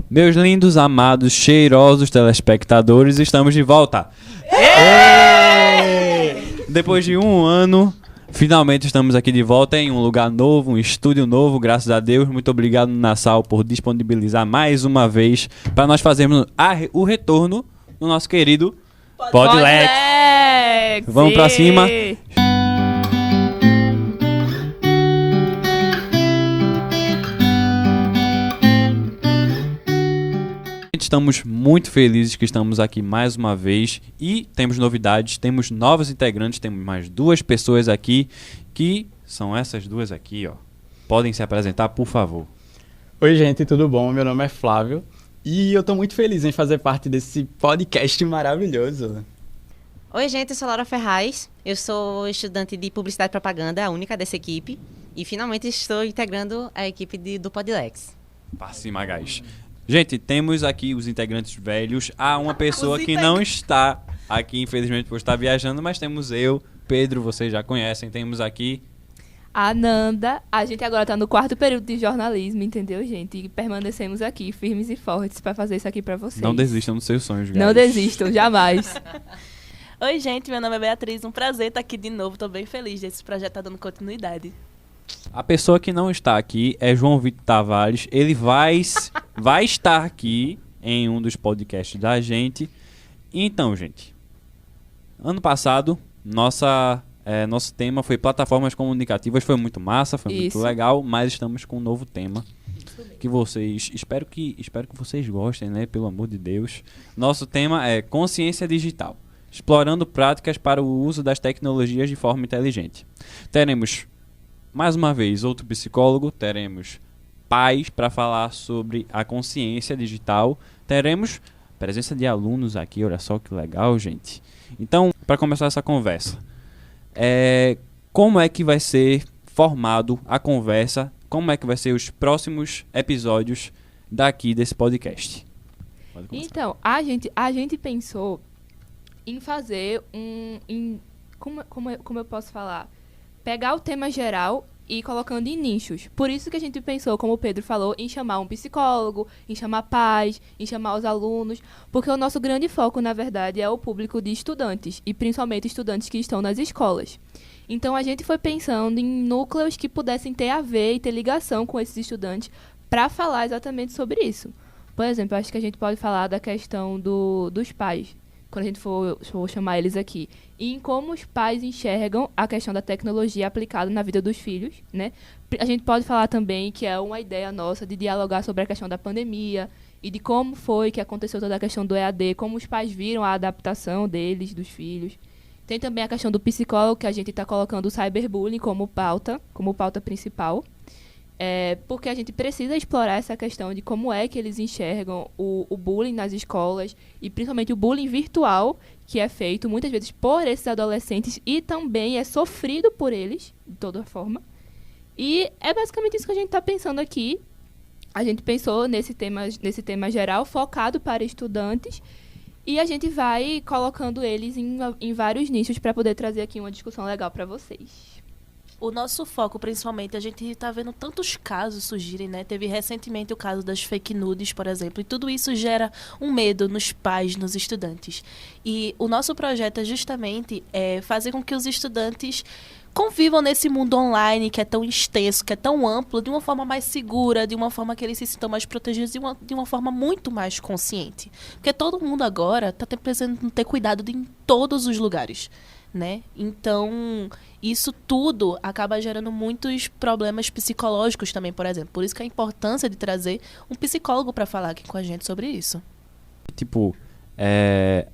Meus lindos, amados, cheirosos telespectadores, estamos de volta. Depois de um ano, finalmente estamos aqui de volta em um lugar novo, um estúdio novo, graças a Deus. Muito obrigado, Nassau, por disponibilizar mais uma vez para nós fazermos o retorno do nosso querido Podlex. Vamos pra cima. Estamos muito felizes que estamos aqui mais uma vez e temos novidades, temos novos integrantes, temos mais duas pessoas aqui, que são essas duas aqui, ó. Podem se apresentar, por favor. Oi, gente, tudo bom? Meu nome é Flávio e eu tô muito feliz em fazer parte desse podcast maravilhoso. Oi, gente, eu sou Laura Ferraz, eu sou estudante de Publicidade e Propaganda, a única dessa equipe, e finalmente estou integrando a equipe do Podlex. Pra cima, guys. Gente, temos aqui os integrantes velhos. Há uma pessoa que não está aqui, infelizmente, por estar viajando, mas temos eu, Pedro, vocês já conhecem. Temos aqui a Nanda. A gente agora tá no 4º período de jornalismo, entendeu, gente? E permanecemos aqui, firmes e fortes, pra fazer isso aqui pra vocês. Não desistam dos seus sonhos, guys. Não desistam, jamais. Oi, gente, meu nome é Beatriz. Um prazer estar aqui de novo. Tô bem feliz desse projeto tá dando continuidade. A pessoa que não está aqui é João Vitor Tavares. Ele vai estar aqui em um dos podcasts da gente. Então, gente, ano passado, nosso tema foi plataformas comunicativas. Foi muito massa, foi muito legal, mas estamos com um novo tema. Que vocês, espero que vocês gostem, né? Pelo amor de Deus. Nosso tema é consciência digital, explorando práticas para o uso das tecnologias de forma inteligente. Teremos mais uma vez outro psicólogo, teremos pais para falar sobre a consciência digital, teremos presença de alunos aqui, olha só que legal, gente. Então, para começar essa conversa, como é que vai ser formado a conversa, como é que vai ser os próximos episódios daqui desse podcast? Então, a gente pensou em fazer como eu posso falar? Pegar o tema geral e ir colocando em nichos. Por isso que a gente pensou, como o Pedro falou, em chamar um psicólogo, em chamar pais, em chamar os alunos, porque o nosso grande foco, na verdade, é o público de estudantes, e principalmente estudantes que estão nas escolas. Então, a gente foi pensando em núcleos que pudessem ter a ver e ter ligação com esses estudantes para falar exatamente sobre isso. Por exemplo, acho que a gente pode falar da questão dos pais, quando a gente for chamar eles aqui, e em como os pais enxergam a questão da tecnologia aplicada na vida dos filhos, né? A gente pode falar também que é uma ideia nossa de dialogar sobre a questão da pandemia e de como foi que aconteceu toda a questão do EAD, como os pais viram a adaptação deles, dos filhos. Tem também a questão do psicólogo, que a gente está colocando o cyberbullying como pauta principal. Porque a gente precisa explorar essa questão de como é que eles enxergam o bullying nas escolas e principalmente o bullying virtual que é feito muitas vezes por esses adolescentes e também é sofrido por eles, de toda forma. E é basicamente isso que a gente está pensando aqui. A gente pensou nesse tema geral focado para estudantes e a gente vai colocando eles em vários nichos para poder trazer aqui uma discussão legal para vocês. O nosso foco, principalmente, a gente está vendo tantos casos surgirem, né? Teve recentemente o caso das fake nudes, por exemplo, e tudo isso gera um medo nos pais, nos estudantes. E o nosso projeto é justamente fazer com que os estudantes convivam nesse mundo online que é tão extenso, que é tão amplo, de uma forma mais segura, de uma forma que eles se sintam mais protegidos, de uma forma muito mais consciente. Porque todo mundo agora está precisando ter cuidado em todos os lugares, né? Então, isso tudo acaba gerando muitos problemas psicológicos também, por exemplo. Por isso que a importância de trazer um psicólogo para falar aqui com a gente sobre isso.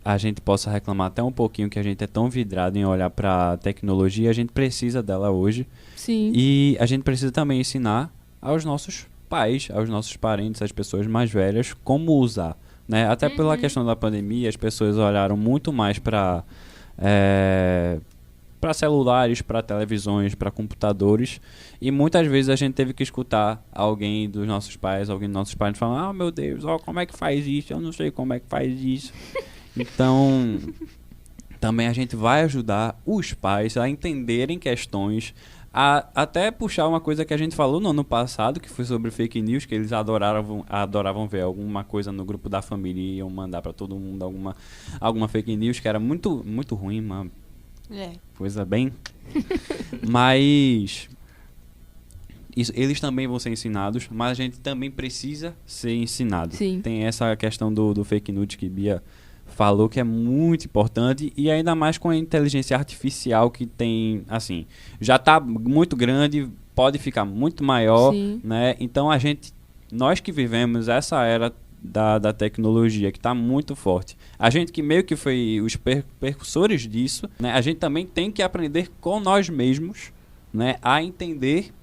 A gente possa reclamar até um pouquinho que a gente é tão vidrado em olhar para a tecnologia, a gente precisa dela hoje. Sim. E a gente precisa também ensinar aos nossos pais, aos nossos parentes, às pessoas mais velhas, como usar, né? Até pela questão da pandemia, as pessoas olharam muito mais para celulares, para televisões, para computadores, e muitas vezes a gente teve que escutar alguém dos nossos pais falando, meu Deus, como é que faz isso? Eu não sei como é que faz isso. Então, também a gente vai ajudar os pais a entenderem questões, Até puxar uma coisa que a gente falou no ano passado, que foi sobre fake news, que eles adoravam ver alguma coisa no grupo da família e iam mandar pra todo mundo alguma fake news, que era muito, muito ruim, uma coisa bem... Mas... eles também vão ser ensinados, mas a gente também precisa ser ensinado. Sim. Tem essa questão do fake news que Bia falou, que é muito importante, e ainda mais com a inteligência artificial que tem, assim, já está muito grande, pode ficar muito maior, Sim. né? Então nós que vivemos essa era da tecnologia, que está muito forte, a gente que meio que foi os percussores disso, né? A gente também tem que aprender com nós mesmos, né? A entender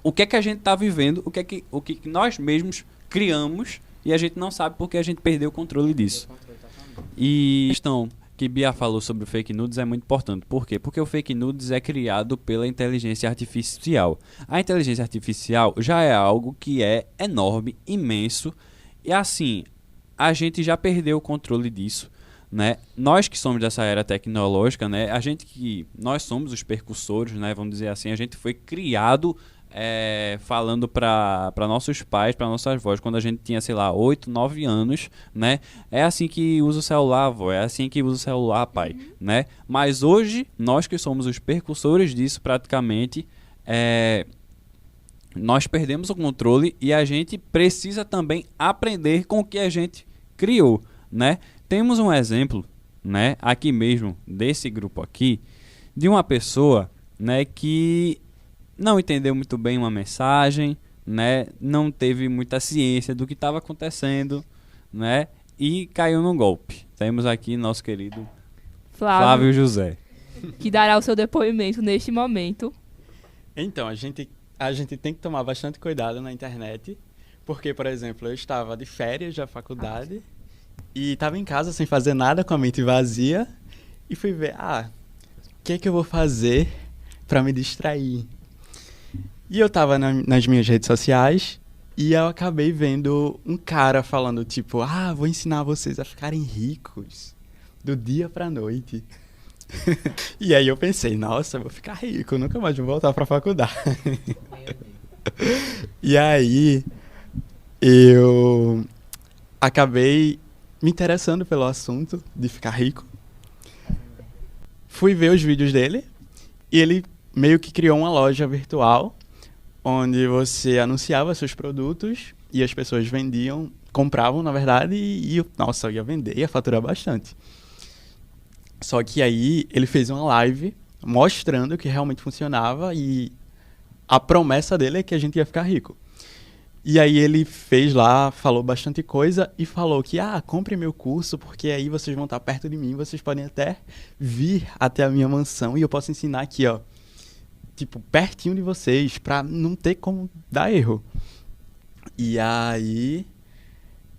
o que é que a gente está vivendo, o que nós mesmos criamos, e a gente não sabe porque a gente perdeu o controle disso. E a questão que Bia falou sobre o fake news é muito importante. Por quê? Porque o fake news é criado pela inteligência artificial. A inteligência artificial já é algo que é enorme, imenso, e assim, a gente já perdeu o controle disso, né? Nós que somos dessa era tecnológica, né? Nós somos os percussores, né? Vamos dizer assim, a gente foi criado falando para nossos pais, para nossas avós, quando a gente tinha, sei lá, 8, 9 anos, né? É assim que usa o celular, avó, é assim que usa o celular, pai, né? Mas hoje, nós que somos os percussores disso praticamente, nós perdemos o controle e a gente precisa também aprender com o que a gente criou, né? Temos um exemplo, né, aqui mesmo, desse grupo aqui, de uma pessoa, né, que não entendeu muito bem uma mensagem, né? Não teve muita ciência do que estava acontecendo, né? E caiu num golpe. Temos aqui nosso querido Flávio José, que dará o seu depoimento neste momento. Então, a gente tem que tomar bastante cuidado na internet, porque, por exemplo, eu estava de férias da faculdade e estava em casa sem fazer nada, com a mente vazia, e fui ver, o que é que eu vou fazer para me distrair? E eu tava nas minhas redes sociais e eu acabei vendo um cara falando tipo, vou ensinar vocês a ficarem ricos do dia pra noite. E aí eu pensei, nossa, eu vou ficar rico, nunca mais vou voltar pra faculdade. E aí eu acabei me interessando pelo assunto de ficar rico. Fui ver os vídeos dele e ele meio que criou uma loja virtual onde você anunciava seus produtos e as pessoas compravam, na verdade, nossa, eu ia vender, ia faturar bastante. Só que aí ele fez uma live mostrando que realmente funcionava e a promessa dele é que a gente ia ficar rico. E aí ele fez lá, falou bastante coisa e falou que, compre meu curso porque aí vocês vão estar perto de mim, vocês podem até vir até a minha mansão e eu posso ensinar aqui, tipo, pertinho de vocês, pra não ter como dar erro. E aí,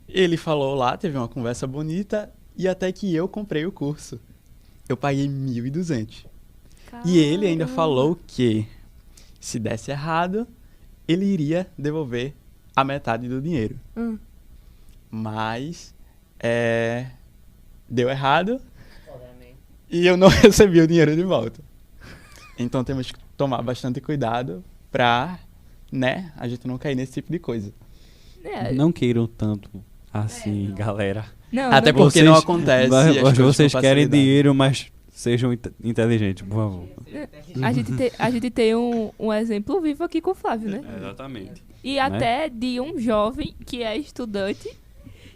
ele falou lá, teve uma conversa bonita, e até que eu comprei o curso. Eu paguei 1.200. E ele ainda falou que, se desse errado, ele iria devolver a metade do dinheiro. Mas, deu errado, e eu não recebi o dinheiro de volta. Então, temos que tomar bastante cuidado pra, né, a gente não cair nesse tipo de coisa. Não queiram tanto assim, galera. Não, Até não- porque não acontece. as coisas Vocês com querem facilidade. dinheiro, mas sejam inteligentes, por favor. a gente tem um exemplo vivo aqui com o Flávio, né? Exatamente. E até de um jovem que é estudante,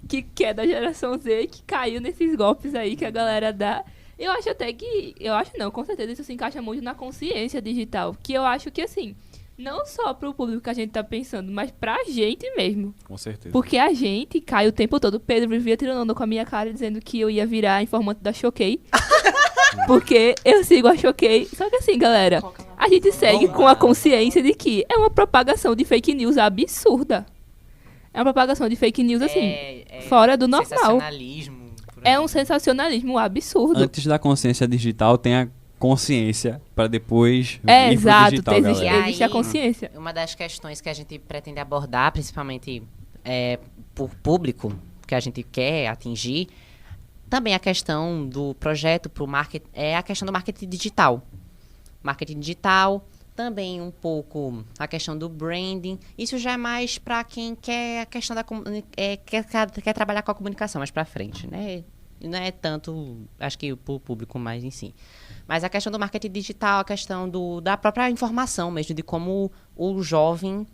que é da geração Z, que caiu nesses golpes aí que a galera dá. Eu acho até que... Eu acho não, com certeza isso se encaixa muito na consciência digital. Que eu acho que, assim, não só pro público que a gente tá pensando, mas pra gente mesmo. Com certeza. Porque a gente cai o tempo todo. Pedro vivia tirando onda com a minha cara, dizendo que eu ia virar informante da Choquei. Porque eu sigo a Choquei. Só que assim, galera, a gente segue com a consciência de que é uma propagação de fake news absurda. É uma propagação de fake news, assim, fora do normal. Sensacionalismo. por É aí. um sensacionalismo absurdo. Antes da consciência digital, tem a consciência pra depois É, ir pro exato. digital, Existe, galera. E existe a aí- consciência. Uma das questões que a gente pretende abordar, principalmente por público que a gente quer atingir, também a questão do projeto para o marketing, é a questão do marketing digital. Marketing digital, também um pouco a questão do branding. Isso já é mais para quem quer a questão da quer trabalhar com a comunicação mais para frente, né? Não é tanto, acho que para o público mais em si. Mas a questão do marketing digital, a questão da própria informação mesmo, de como o jovem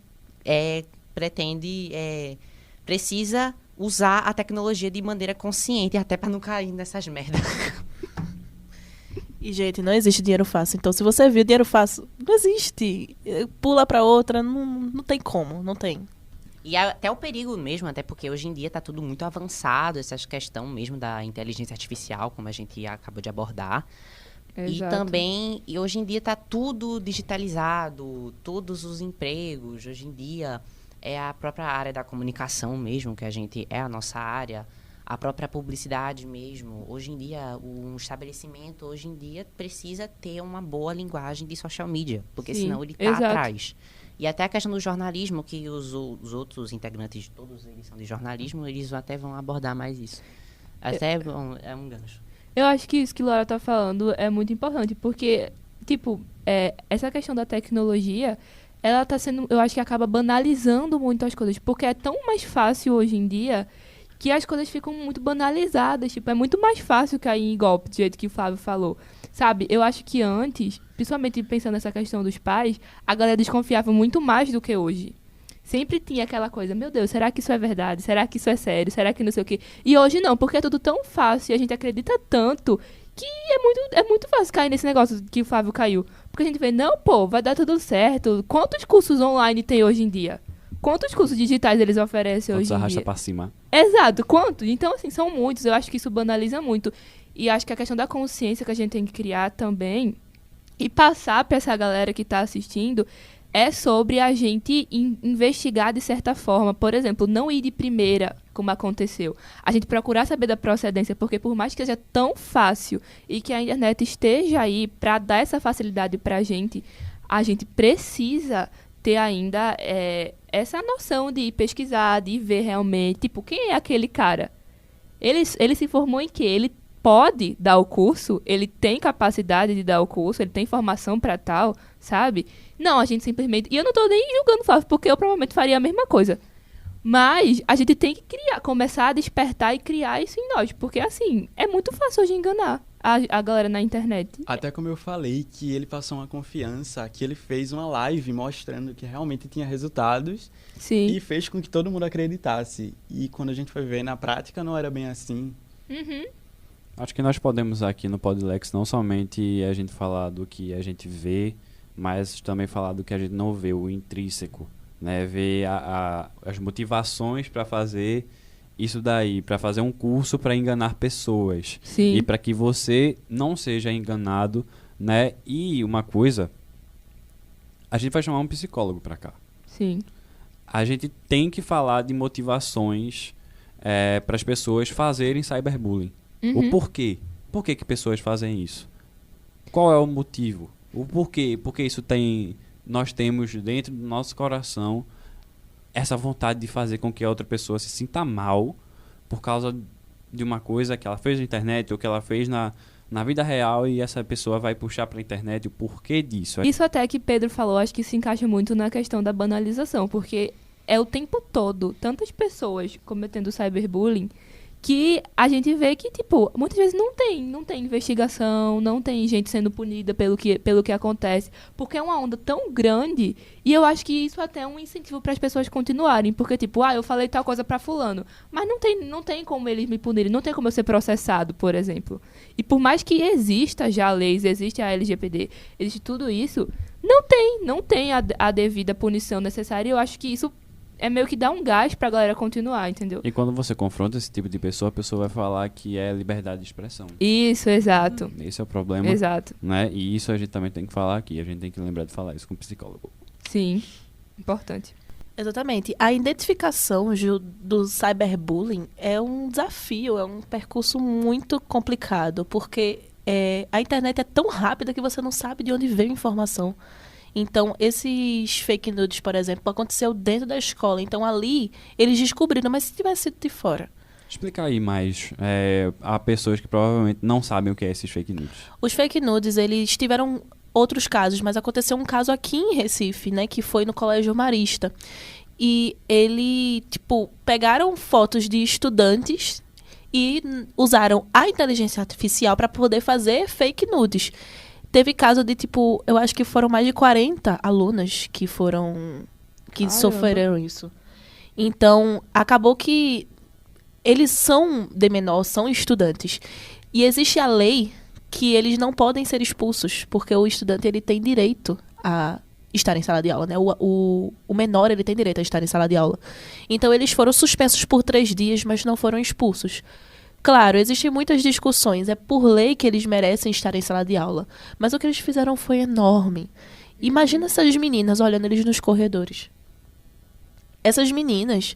precisa usar a tecnologia de maneira consciente, até para não cair nessas merdas. E, gente, não existe dinheiro fácil. Então, se você viu dinheiro fácil, não existe. Pula pra outra, não tem como, não tem. E até o perigo mesmo, até porque hoje em dia está tudo muito avançado, essa questão mesmo da inteligência artificial, como a gente acabou de abordar. Exato. E também, hoje em dia está tudo digitalizado, todos os empregos, hoje em dia é a própria área da comunicação mesmo, que é a nossa área, a própria publicidade mesmo. Hoje em dia, um estabelecimento, hoje em dia, precisa ter uma boa linguagem de social media, porque Sim, senão ele está exato. atrás. E até a questão do jornalismo, que os outros integrantes, todos eles são de jornalismo, eles até vão abordar mais isso. Até é um gancho. Eu acho que isso que Laura tá falando é muito importante, porque, tipo, essa questão da tecnologia, ela tá sendo, eu acho que acaba banalizando muito as coisas, porque é tão mais fácil hoje em dia que as coisas ficam muito banalizadas, tipo, é muito mais fácil cair em golpe, do jeito que o Flávio falou, sabe? Eu acho que antes, principalmente pensando nessa questão dos pais, a galera desconfiava muito mais do que hoje. Sempre tinha aquela coisa, meu Deus, será que isso é verdade? Será que isso é sério? Será que não sei o quê? E hoje não, porque é tudo tão fácil e a gente acredita tanto que é muito fácil cair nesse negócio que o Flávio caiu. Porque a gente vê, não, pô, vai dar tudo certo. Quantos cursos online tem hoje em dia? Quantos cursos digitais eles oferecem Quantos hoje em arrasta dia? pra cima? Exato, quantos? Então, assim, são muitos. Eu acho que isso banaliza muito. E acho que a questão da consciência que a gente tem que criar também e passar pra essa galera que tá assistindo é sobre a gente investigar de certa forma. Por exemplo, não ir de primeira, como aconteceu. A gente procurar saber da procedência, porque por mais que seja tão fácil e que a internet esteja aí para dar essa facilidade pra gente, a gente precisa ter ainda essa noção de ir pesquisar, de ver realmente, tipo, quem é aquele cara? Ele se formou em quê? Ele pode dar o curso? Ele tem capacidade de dar o curso? Ele tem formação para tal, sabe? Não, a gente simplesmente... E eu não tô nem julgando o Flávio, porque eu provavelmente faria a mesma coisa. Mas a gente tem que começar a despertar e criar isso em nós. Porque, assim, é muito fácil hoje enganar a galera na internet. Até como eu falei, que ele passou uma confiança, que ele fez uma live mostrando que realmente tinha resultados Sim. e fez com que todo mundo acreditasse. E quando a gente foi ver na prática, não era bem assim. Uhum. Acho que nós podemos aqui no Podlex não somente a gente falar do que a gente vê, mas também falar do que a gente não vê, o intrínseco, né? Ver as motivações para fazer isso daí, para fazer um curso para enganar pessoas. Sim. E para que você não seja enganado, né? E uma coisa, a gente vai chamar um psicólogo para cá. Sim. A gente tem que falar de motivações para as pessoas fazerem cyberbullying. Uhum. O porquê? Por que pessoas fazem isso? Qual é o motivo? O porquê? Porque isso nós temos dentro do nosso coração essa vontade de fazer com que a outra pessoa se sinta mal por causa de uma coisa que ela fez na internet ou que ela fez na vida real, e essa pessoa vai puxar para a internet o porquê disso. Isso até que Pedro falou, acho que se encaixa muito na questão da banalização, porque é o tempo todo tantas pessoas cometendo cyberbullying que a gente vê que, tipo, muitas vezes não tem investigação, não tem gente sendo punida pelo que acontece, porque é uma onda tão grande, e eu acho que isso até é um incentivo para as pessoas continuarem, porque, tipo, eu falei tal coisa para fulano, mas não tem como eles me punirem, não tem como eu ser processado, por exemplo. E por mais que exista já leis, existe a LGPD, existe tudo isso, não tem a devida punição necessária, e eu acho que isso é meio que dar um gás pra galera continuar, entendeu? E quando você confronta esse tipo de pessoa, a pessoa vai falar que é liberdade de expressão. Isso, exato. Esse é o problema, Exato. né? E isso a gente também tem que falar aqui. A gente tem que lembrar de falar isso com o psicólogo. Sim, importante. Exatamente. A identificação do cyberbullying é um desafio, é um percurso muito complicado, porque a internet é tão rápida que você não sabe de onde veio a informação. Então, esses fake nudes, por exemplo, aconteceu dentro da escola. Então, ali, eles descobriram, mas se tivesse sido de fora? Explica aí mais. Há pessoas que provavelmente não sabem o que é esses fake news. Os fake nudes, eles tiveram outros casos, mas aconteceu um caso aqui em Recife, né, que foi no Colégio Marista. E pegaram fotos de estudantes e usaram a inteligência artificial para poder fazer fake nudes. Teve caso de, eu acho que foram mais de 40 alunas que sofreram isso. Então, acabou que eles são de menor, são estudantes. E existe a lei que eles não podem ser expulsos, porque o estudante ele tem direito a estar em sala de aula, né? O menor ele tem direito a estar em sala de aula. Então, eles foram suspensos por 3 dias, mas não foram expulsos. Claro, existem muitas discussões. É por lei que eles merecem estar em sala de aula. Mas o que eles fizeram foi enorme. Imagina essas meninas olhando eles nos corredores. Essas meninas,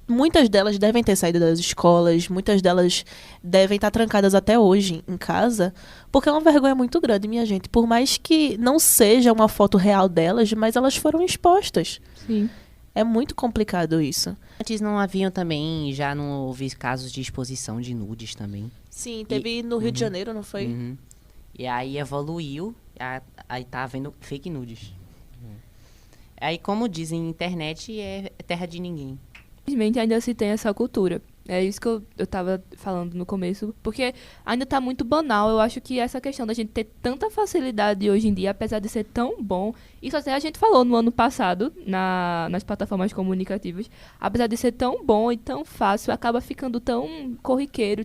muitas delas devem ter saído das escolas, muitas delas devem estar trancadas até hoje em casa, porque é uma vergonha muito grande, minha gente. Por mais que não seja uma foto real delas, mas elas foram expostas. Sim. É muito complicado isso. Antes não haviam também, já não houve casos de exposição de nudes também. Sim, teve no Rio de Janeiro, não foi? Uhum. E aí evoluiu, aí tá havendo fake nudes. Aí, como dizem, internet é terra de ninguém. Infelizmente ainda se tem essa cultura. É isso que eu tava falando no começo, porque ainda tá muito banal. Eu acho que essa questão da gente ter tanta facilidade hoje em dia, apesar de ser tão bom, isso até a gente falou no ano passado, nas plataformas comunicativas, apesar de ser tão bom e tão fácil, acaba ficando tão corriqueiro,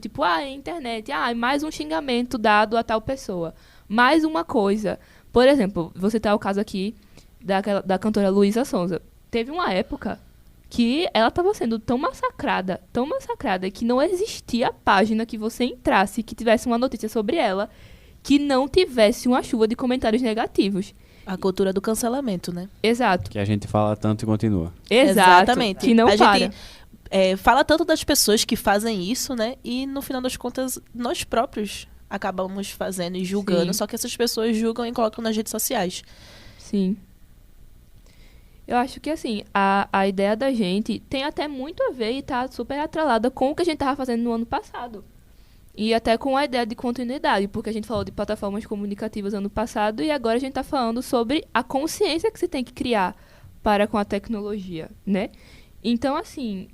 internet, mais um xingamento dado a tal pessoa, mais uma coisa. Por exemplo, vou citar o caso aqui da cantora Luísa Sonza. Teve uma época que ela estava sendo tão massacrada, que não existia página que você entrasse, que tivesse uma notícia sobre ela, que não tivesse uma chuva de comentários negativos. A cultura do cancelamento, né? Exato. Que a gente fala tanto e continua. Exatamente. Que não para. Gente fala tanto das pessoas que fazem isso, né? E no final das contas, nós próprios acabamos fazendo e julgando. Sim. Só que essas pessoas julgam e colocam nas redes sociais. Sim. Eu acho que, assim, a ideia da gente tem até muito a ver e tá super atrelada com o que a gente tava fazendo no ano passado. E até com a ideia de continuidade, porque a gente falou de plataformas comunicativas ano passado e agora a gente tá falando sobre a consciência que se tem que criar para com a tecnologia, né? Então, assim,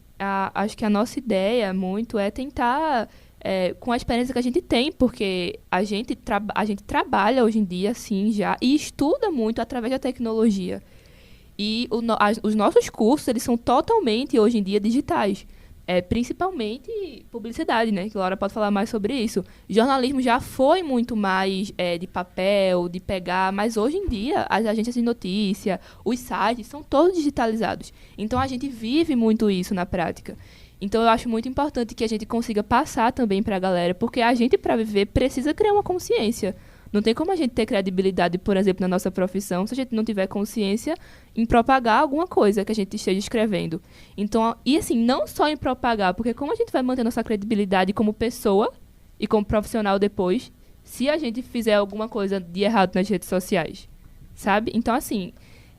acho que a nossa ideia muito é tentar, com a experiência que a gente tem, porque a gente trabalha hoje em dia, assim, já, e estuda muito através da tecnologia. E os nossos cursos, eles são totalmente, hoje em dia, digitais. Principalmente publicidade, né? Que a Laura pode falar mais sobre isso. Jornalismo já foi muito mais de papel, de pegar, mas hoje em dia, as agências de notícia, os sites, são todos digitalizados. Então, a gente vive muito isso na prática. Então, eu acho muito importante que a gente consiga passar também para a galera, porque a gente, para viver, precisa criar uma consciência. Não tem como a gente ter credibilidade, por exemplo, na nossa profissão, se a gente não tiver consciência em propagar alguma coisa que a gente esteja escrevendo. Então, e assim, não só em propagar, porque como a gente vai manter nossa credibilidade como pessoa e como profissional depois, se a gente fizer alguma coisa de errado nas redes sociais, sabe? Então, assim,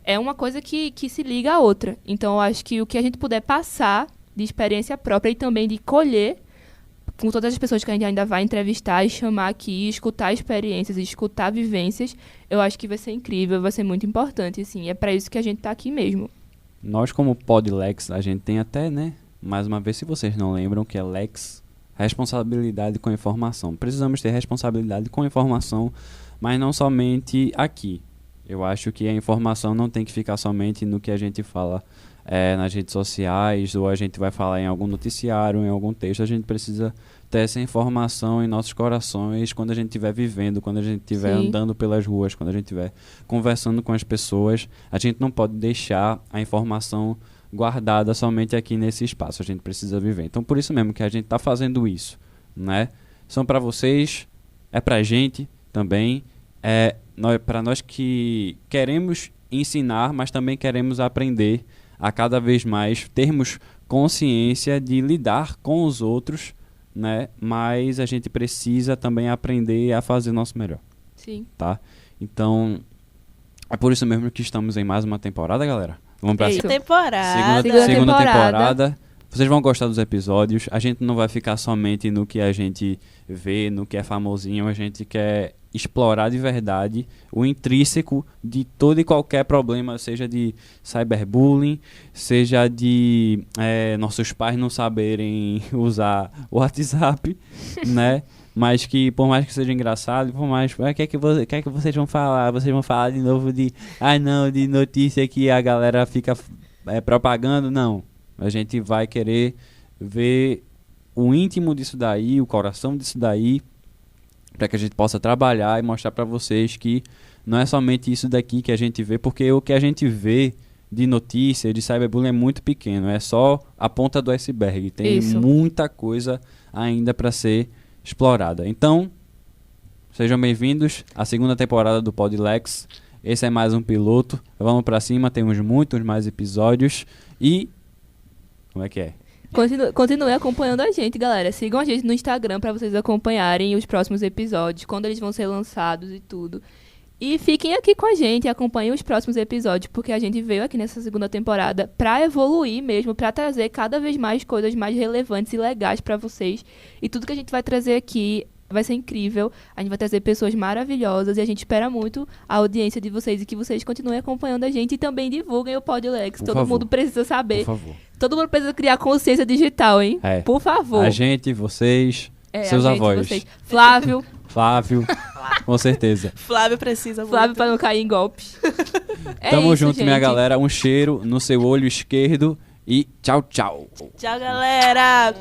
é uma coisa que se liga à outra. Então, eu acho que o que a gente puder passar de experiência própria e também de colher com todas as pessoas que a gente ainda vai entrevistar e chamar aqui, escutar experiências, escutar vivências, eu acho que vai ser incrível, vai ser muito importante, assim, é para isso que a gente tá aqui mesmo. Nós, como Podlex, a gente tem até, né, mais uma vez, se vocês não lembram, que é Lex, responsabilidade com informação. Precisamos ter responsabilidade com informação, mas não somente aqui. Eu acho que a informação não tem que ficar somente no que a gente fala nas redes sociais, ou a gente vai falar em algum noticiário, em algum texto. A gente precisa ter essa informação em nossos corações quando a gente estiver vivendo, quando a gente estiver andando pelas ruas, quando a gente estiver conversando com as pessoas. A gente não pode deixar a informação guardada somente aqui nesse espaço. A gente precisa viver. Então, por isso mesmo que a gente está fazendo isso, né? São para vocês, é para a gente também, para nós que queremos ensinar, mas também queremos aprender a cada vez mais termos consciência de lidar com os outros, né? Mas a gente precisa também aprender a fazer o nosso melhor. Sim. Tá? Então, é por isso mesmo que estamos em mais uma temporada, galera. Vamos pra Isso. segunda temporada. Vocês vão gostar dos episódios. A gente não vai ficar somente no que a gente vê, no que é famosinho. A gente quer explorar de verdade o intrínseco de todo e qualquer problema, seja de cyberbullying, seja de nossos pais não saberem usar o WhatsApp, né? Mas que, por mais que seja engraçado, por mais... O que é que vocês vão falar? Vocês vão falar de novo de notícia que a galera fica propagando? Não. A gente vai querer ver o íntimo disso daí, o coração disso daí, para que a gente possa trabalhar e mostrar para vocês que não é somente isso daqui que a gente vê, porque o que a gente vê de notícia, de cyberbullying é muito pequeno, é só a ponta do iceberg. Tem Isso. muita coisa ainda para ser explorada. Então, sejam bem-vindos à segunda temporada do Podlex. Esse é mais um piloto. Vamos para cima, temos muitos mais episódios e... Como é que é? Continue acompanhando a gente, galera. Sigam a gente no Instagram pra vocês acompanharem os próximos episódios, quando eles vão ser lançados e tudo. E fiquem aqui com a gente e acompanhem os próximos episódios, porque a gente veio aqui nessa segunda temporada pra evoluir mesmo, pra trazer cada vez mais coisas mais relevantes e legais pra vocês. E tudo que a gente vai trazer aqui vai ser incrível. A gente vai trazer pessoas maravilhosas e a gente espera muito a audiência de vocês e que vocês continuem acompanhando a gente e também divulguem o Podlex. Por Todo favor. mundo precisa saber. Por favor. Todo mundo precisa criar consciência digital, hein? É. Por favor. A gente, vocês, É, seus a gente, avós. vocês. Flávio, Flávio, com certeza. Flávio precisa Flávio muito. pra não cair em golpes. É Tamo isso, junto, minha gente. galera. Um cheiro no seu olho esquerdo e tchau, tchau. Tchau, galera!